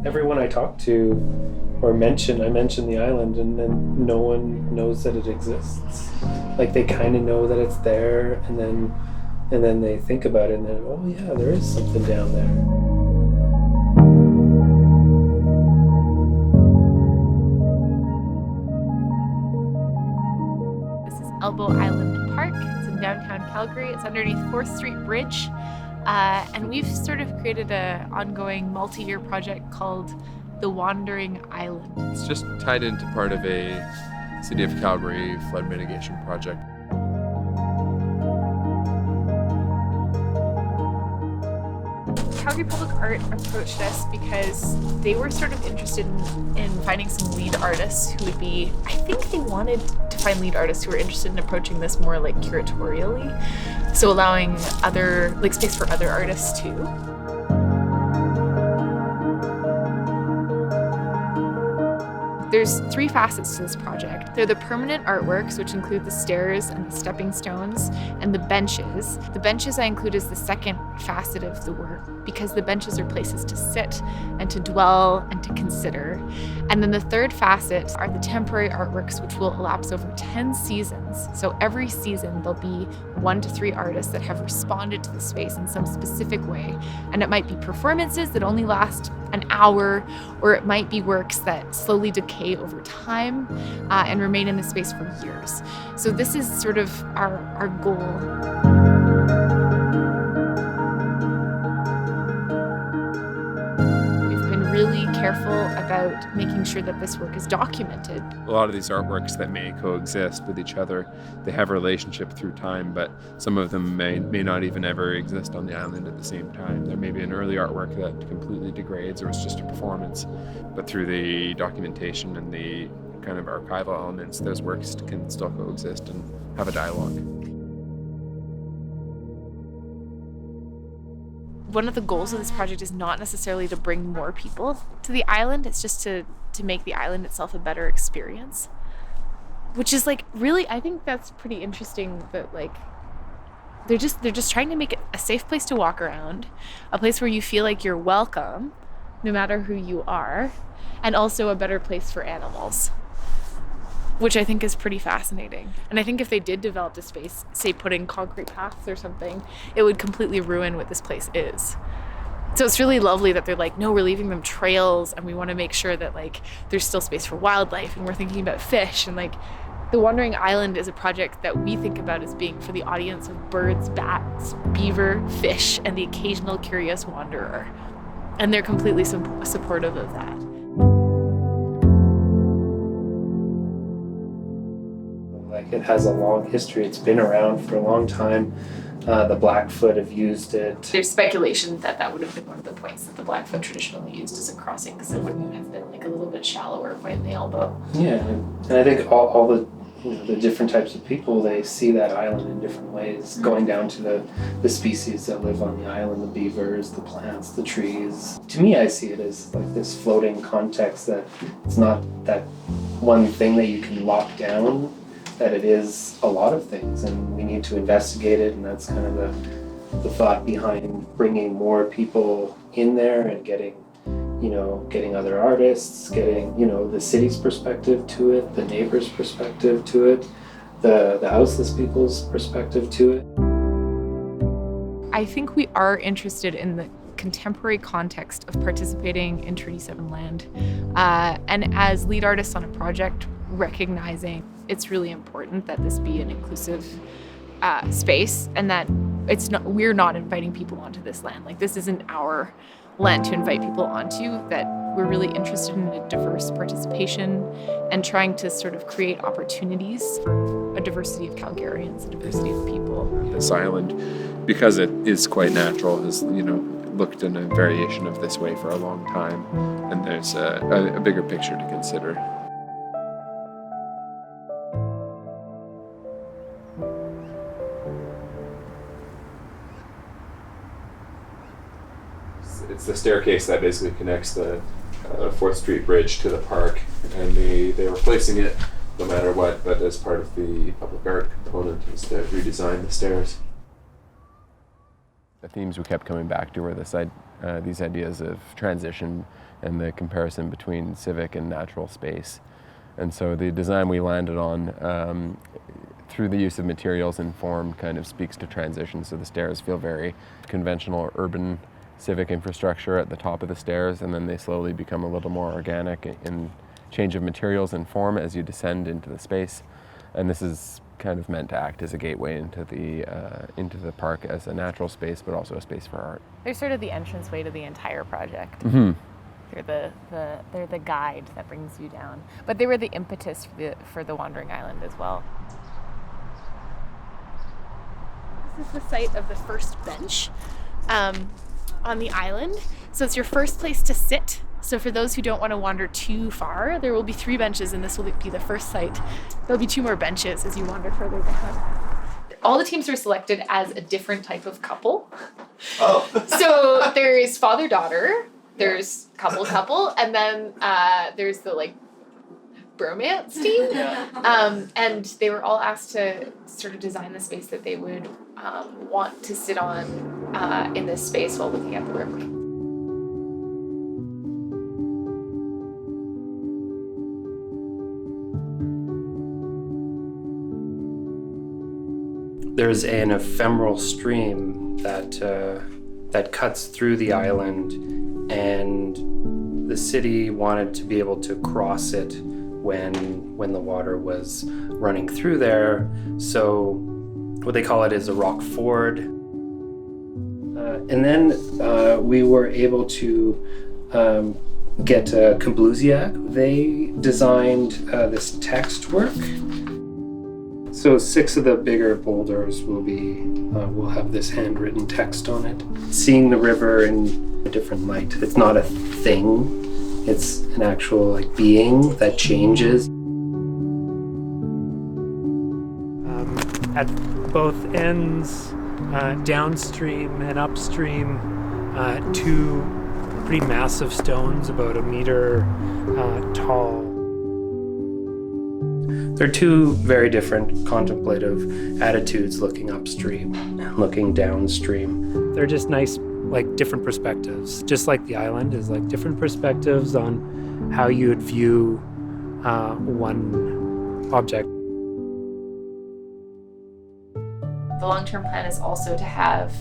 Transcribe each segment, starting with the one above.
Everyone I talk to or I mention the island, and then no one knows that it exists. Like they kind of know that it's there, and then they think about it, and then, oh yeah, there is something down there. Elbow Island Park. It's in downtown Calgary. It's underneath 4th Street Bridge. And we've sort of created an ongoing multi-year project called The Wandering Island. It's just tied into part of a City of Calgary flood mitigation project. Calgary Public Art approached us because they were sort of interested in finding some lead artists who would be, I think they wanted to find lead artists who were interested in approaching this more like curatorially. So allowing space for other artists too. There's 3 facets to this project. They're the permanent artworks, which include the stairs and the stepping stones, and the benches. The benches I include as the second facet of the work because the benches are places to sit and to dwell and to consider. And then the third facet are the temporary artworks, which will elapse over 10 seasons. So every season there'll be 1 to 3 artists that have responded to the space in some specific way. And it might be performances that only last an hour, or it might be works that slowly decay over time and remain in the space for years. So this is sort of our goal. Really careful about making sure that this work is documented. A lot of these artworks that may coexist with each other, they have a relationship through time, but some of them may not even ever exist on the island at the same time. There may be an early artwork that completely degrades or it's just a performance, but through the documentation and the kind of archival elements, those works can still coexist and have a dialogue. One of the goals of this project is not necessarily to bring more people to the island. It's just to make the island itself a better experience. Which is like really, I think that's pretty interesting that like they're just trying to make it a safe place to walk around, a place where you feel like you're welcome, no matter who you are, and also a better place for animals. Which I think is pretty fascinating. And I think if they did develop the space, say putting concrete paths or something, it would completely ruin what this place is. So it's really lovely that they're like, no, we're leaving them trails and we want to make sure that like there's still space for wildlife and we're thinking about fish. And like The Wandering Island is a project that we think about as being for the audience of birds, bats, beaver, fish, and the occasional curious wanderer. And they're completely supportive of that. Like it has a long history. It's been around for a long time. The Blackfoot have used it. There's speculation that that would have been one of the points that the Blackfoot traditionally used as a crossing, because it wouldn't have been like a little bit shallower right in the elbow. Yeah, and I think all the the different types of people, they see that island in different ways, going down to the species that live on the island, the beavers, the plants, the trees. To me, I see it as like this floating context, that it's not that one thing that you can lock down, that it is a lot of things, and we need to investigate it, and that's kind of the thought behind bringing more people in there and getting other artists, getting, the city's perspective to it, the neighbors' perspective to it, the houseless people's perspective to it. I think we are interested in the contemporary context of participating in Treaty 7 land, and as lead artists on a project, recognizing it's really important that this be an inclusive space, and that we're not inviting people onto this land. Like, this isn't our land to invite people onto, that we're really interested in a diverse participation and trying to sort of create opportunities for a diversity of Calgarians, a diversity of people. This island, because it is quite natural, has looked in a variation of this way for a long time, and there's a bigger picture to consider. It's the staircase that basically connects the 4th Street Bridge to the park, and they were replacing it no matter what, but as part of the public art component is to redesign the stairs. The themes we kept coming back to were this these ideas of transition and the comparison between civic and natural space. And so the design we landed on, through the use of materials and form, kind of speaks to transition. So the stairs feel very conventional urban civic infrastructure at the top of the stairs, and then they slowly become a little more organic in change of materials and form as you descend into the space. And this is kind of meant to act as a gateway into the park as a natural space, but also a space for art. They're sort of the entranceway to the entire project. Mm-hmm. They're the guide that brings you down. But they were the impetus for the Wandering Island as well. This is the site of the first bench on the island. So it's your first place to sit. So for those who don't want to wander too far, there will be 3 benches, and this will be the first site. There'll be 2 more benches as you wander further down. All the teams were selected as a different type of couple. Oh. So there's father-daughter, there's couple, and then there's the like bromance team. And they were all asked to sort of design the space that they would want to sit on in this space while looking at the river. There's an ephemeral stream that cuts through the island, and the city wanted to be able to cross it when the water was running through there. So what they call it is a rock ford. And then we were able to get Kabluziak. They designed this text work. So 6 of the bigger boulders will have this handwritten text on it. Seeing the river in a different light. It's not a thing. It's an actual like being that changes. At both ends, downstream and upstream, 2 pretty massive stones, about 1 meter tall. They're 2 very different contemplative attitudes, looking upstream and looking downstream. They're just nice, like different perspectives. Just like the island is like different perspectives on how you would view one object. The long-term plan is also to have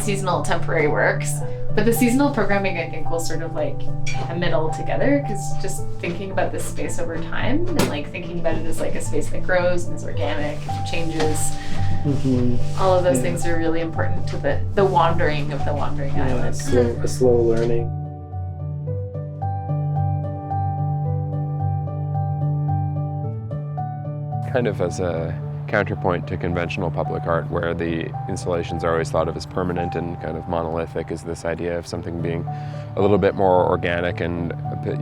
seasonal temporary works, but the seasonal programming I think will sort of like hem it all together, because just thinking about this space over time and like thinking about it as like a space that grows and is organic and changes, all of those things are really important to the wandering of the Wandering Island. A slow learning. Kind of as a counterpoint to conventional public art, where the installations are always thought of as permanent and kind of monolithic, is this idea of something being a little bit more organic and a bit,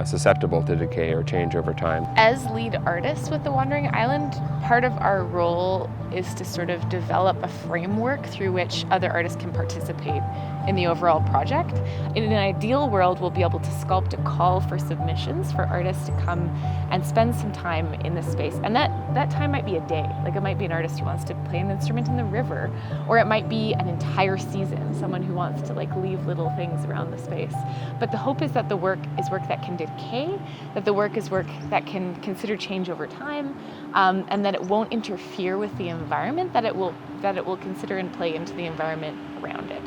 susceptible to decay or change over time. As lead artists with the Wandering Island, part of our role is to sort of develop a framework through which other artists can participate in the overall project. In an ideal world, we'll be able to sculpt a call for submissions for artists to come and spend some time in this space. And that time might be a day. Like it might be an artist who wants to play an instrument in the river, or it might be an entire season, someone who wants to like leave little things around the space. But the hope is that the work is work that can decay, that the work is work that can consider change over time, and that it won't interfere with the environment, that it will consider and play into the environment around it.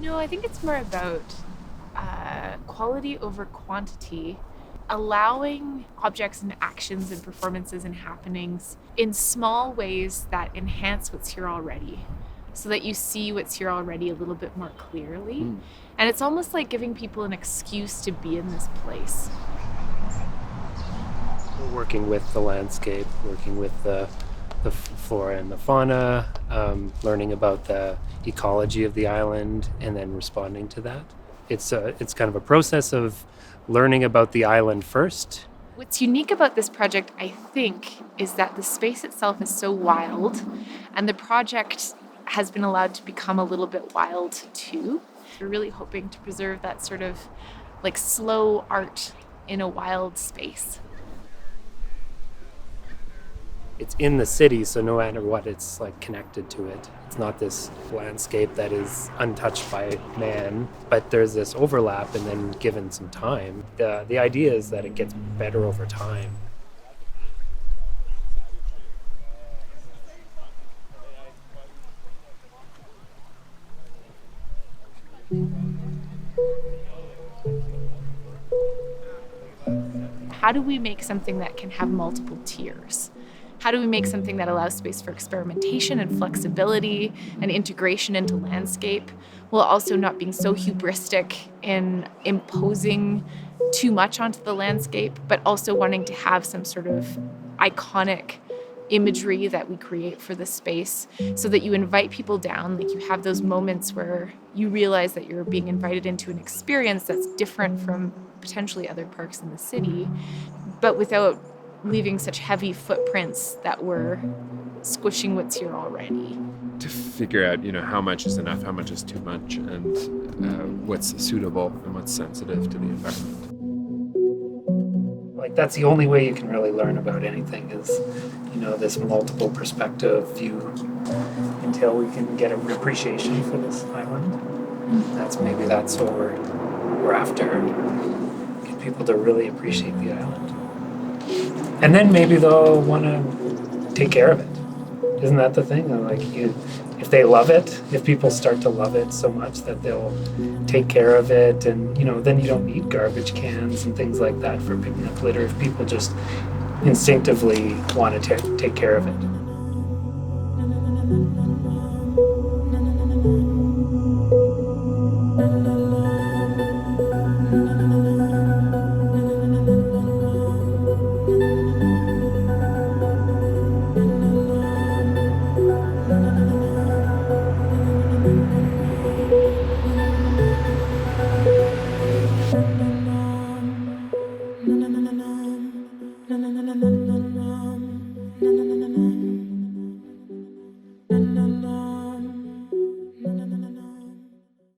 No, I think it's more about quality over quantity, allowing objects and actions and performances and happenings in small ways that enhance what's here already, so that you see what's here already a little bit more clearly. And it's almost like giving people an excuse to be in this place. We're working with the landscape, working with the flora and the fauna, learning about the ecology of the island, and then responding to that. It's kind of a process of learning about the island first. What's unique about this project, I think, is that the space itself is so wild, and the project has been allowed to become a little bit wild too. We're really hoping to preserve that sort of like slow art in a wild space. It's in the city, so no matter what, it's like connected to it. It's not this landscape that is untouched by man, but there's this overlap, and then given some time, the idea is that it gets better over time. How do we make something that can have multiple tiers? How do we make something that allows space for experimentation and flexibility and integration into landscape, while also not being so hubristic in imposing too much onto the landscape, but also wanting to have some sort of iconic imagery that we create for the space, so that you invite people down, like you have those moments where you realize that you're being invited into an experience that's different from potentially other parks in the city, but without leaving such heavy footprints that we're squishing what's here already. To figure out, how much is enough, how much is too much, and what's suitable and what's sensitive to the environment. Like, that's the only way you can really learn about anything is, this multiple perspective view, until we can get an appreciation for this island. That's what we're after. Get people to really appreciate the island. And then maybe they'll want to take care of it. Isn't that the thing? If they love it, if people start to love it so much that they'll take care of it, and then you don't need garbage cans and things like that for picking up litter, if people just instinctively want to take care of it.